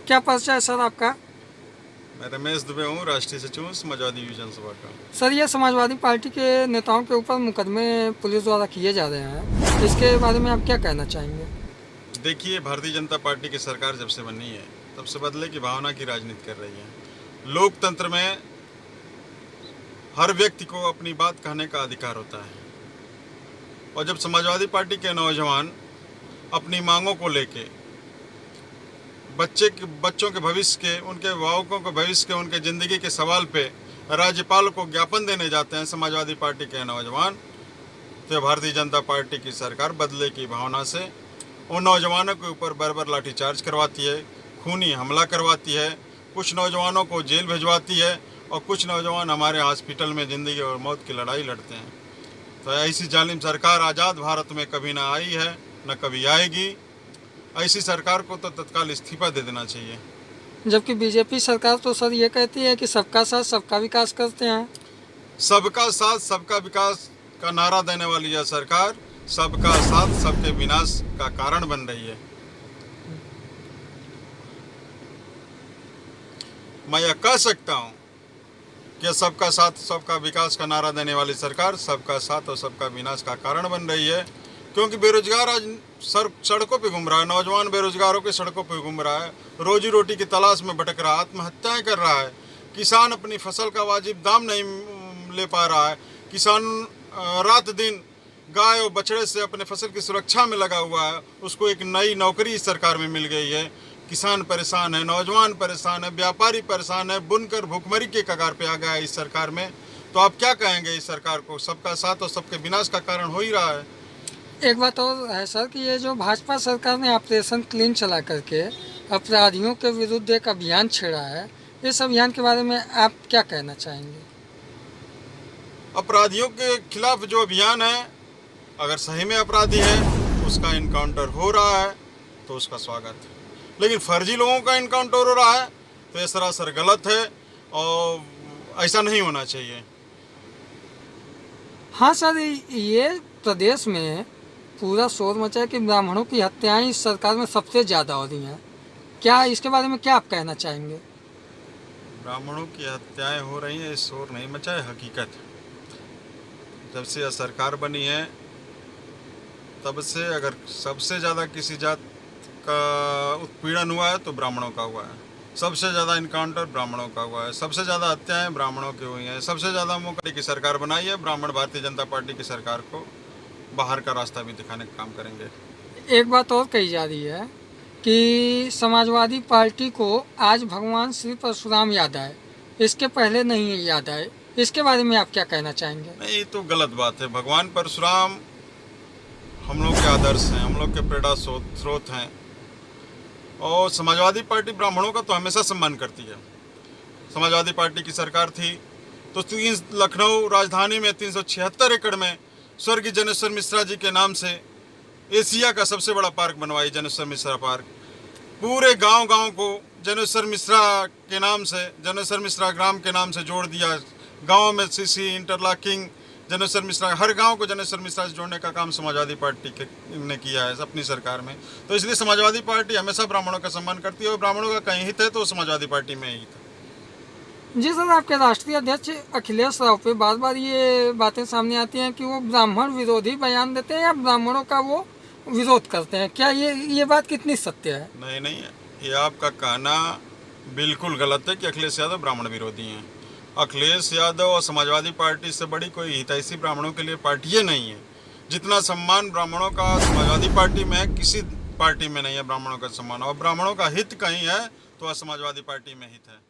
क्या परिचय है सर आपका? मैं रमेश दुबे हूँ, राष्ट्रीय सचिव हूँ समाजवादी युवजन सभा का। सर ये समाजवादी पार्टी के नेताओं के ऊपर मुकदमे पुलिस द्वारा किए जा रहे हैं, इसके बारे में आप क्या कहना चाहेंगे? देखिए, भारतीय जनता पार्टी की सरकार जब से बनी है तब से बदले की भावना की राजनीति कर रही है। लोकतंत्र में हर व्यक्ति को अपनी बात कहने का अधिकार होता है, और जब समाजवादी पार्टी के नौजवान अपनी मांगों को लेके बच्चों के भविष्य के, उनके अभिभावकों के भविष्य के, उनके ज़िंदगी के सवाल पे राज्यपाल को ज्ञापन देने जाते हैं समाजवादी पार्टी के नौजवान, तो भारतीय जनता पार्टी की सरकार बदले की भावना से उन नौजवानों के ऊपर बर्बर लाठीचार्ज करवाती है, खूनी हमला करवाती है, कुछ नौजवानों को जेल भिजवाती है और कुछ नौजवान हमारे हॉस्पिटल में ज़िंदगी और मौत की लड़ाई लड़ते हैं। तो ऐसी जालिम सरकार आज़ाद भारत में कभी ना आई है, न कभी आएगी। ऐसी सरकार को तो तत्काल इस्तीफा दे देना चाहिए। जबकि बीजेपी सरकार तो सर ये कहती है कि सबका साथ सबका विकास करते हैं। सबका साथ सबका विकास का नारा देने वाली यह सरकार सबका साथ सबके विनाश का कारण बन रही है। मैं यह कह सकता हूँ कि सबका साथ सबका विकास का नारा देने वाली सरकार सबका साथ और सबका विनाश का कारण बन रही है, क्योंकि बेरोजगार आज सड़कों पे घूम रहा है, नौजवान बेरोजगार होकर सड़कों पे घूम रहा है, रोजी रोटी की तलाश में भटक रहा है, आत्महत्याएं कर रहा है, किसान अपनी फसल का वाजिब दाम नहीं ले पा रहा है, किसान रात दिन गाय और बछड़े से अपने फसल की सुरक्षा में लगा हुआ है, उसको एक नई नौकरी इस सरकार में मिल गई है। किसान परेशान है, नौजवान परेशान है, व्यापारी परेशान है, बुनकर भुखमरी के कगार पे आ गया है इस सरकार में। तो आप क्या कहेंगे इस सरकार को? सबका साथ और सबके विनाश का कारण हो ही रहा है। एक बात और है सर कि ये जो भाजपा सरकार ने ऑपरेशन क्लीन चला करके अपराधियों के विरुद्ध एक अभियान छेड़ा है, इस अभियान के बारे में आप क्या कहना चाहेंगे? अपराधियों के खिलाफ जो अभियान है, अगर सही में अपराधी है उसका इनकाउंटर हो रहा है तो उसका स्वागत है, लेकिन फर्जी लोगों का इनकाउंटर हो रहा है तो ये सरासर गलत है और ऐसा नहीं होना चाहिए। हाँ सर, ये प्रदेश में पूरा शोर मचा है कि ब्राह्मणों की हत्याएं इस सरकार में सबसे ज़्यादा हो रही हैं। क्या इसके बारे में क्या आप कहना चाहेंगे? ब्राह्मणों की हत्याएं हो रही हैं, इस शोर नहीं मचा है, हकीकत है। जब से यह सरकार बनी है तब से अगर सबसे ज़्यादा किसी जात का उत्पीड़न हुआ है तो ब्राह्मणों का हुआ है, सबसे ज़्यादा इनकाउंटर ब्राह्मणों का हुआ है, सबसे ज़्यादा हत्याएं ब्राह्मणों की हुई हैं, सबसे ज़्यादा मुकदमे की सरकार बनाई है। ब्राह्मण भारतीय जनता पार्टी की सरकार को बाहर का रास्ता भी दिखाने का काम करेंगे। एक बात और कही जा रही है कि समाजवादी पार्टी को आज भगवान श्री परशुराम याद आए, इसके पहले नहीं याद आए, इसके बारे में आप क्या कहना चाहेंगे? नहीं, ये तो गलत बात है। भगवान परशुराम हम लोग के आदर्श हैं, हम लोग के प्रेरणा स्रोत हैं, और समाजवादी पार्टी ब्राह्मणों का तो हमेशा सम्मान करती है। समाजवादी पार्टी की सरकार थी तो लखनऊ राजधानी में 376 एकड़ में स्वर्गीय जनेश्वर मिश्रा जी के नाम से एशिया का सबसे बड़ा पार्क बनवाई, जनेश्वर मिश्रा पार्क। पूरे गांव को जनेश्वर मिश्रा के नाम से, जनेश्वर मिश्रा ग्राम के नाम से जोड़ दिया। गांव में सीसी इंटरलॉकिंग, जनेश्वर मिश्रा, हर गांव को जनेश्वर मिश्रा से जोड़ने का काम समाजवादी पार्टी ने किया है अपनी सरकार में। तो इसलिए समाजवादी पार्टी हमेशा ब्राह्मणों का सम्मान करती है, और ब्राह्मणों का कहीं हित है तो समाजवादी पार्टी में हित है। जी सर, आपके राष्ट्रीय अध्यक्ष अखिलेश राव पे बार बार ये बातें सामने आती हैं कि वो ब्राह्मण विरोधी बयान देते हैं या ब्राह्मणों का वो विरोध करते हैं, क्या ये बात कितनी सत्य है? नहीं, ये आपका कहना बिल्कुल गलत है कि अखिलेश यादव ब्राह्मण विरोधी हैं। अखिलेश यादव और समाजवादी पार्टी से बड़ी कोई हितैषी ब्राह्मणों के लिए पार्टी नहीं है। जितना सम्मान ब्राह्मणों का समाजवादी पार्टी में है, किसी पार्टी में नहीं है ब्राह्मणों का सम्मान। और ब्राह्मणों का हित कहीं है तो समाजवादी पार्टी में हित है।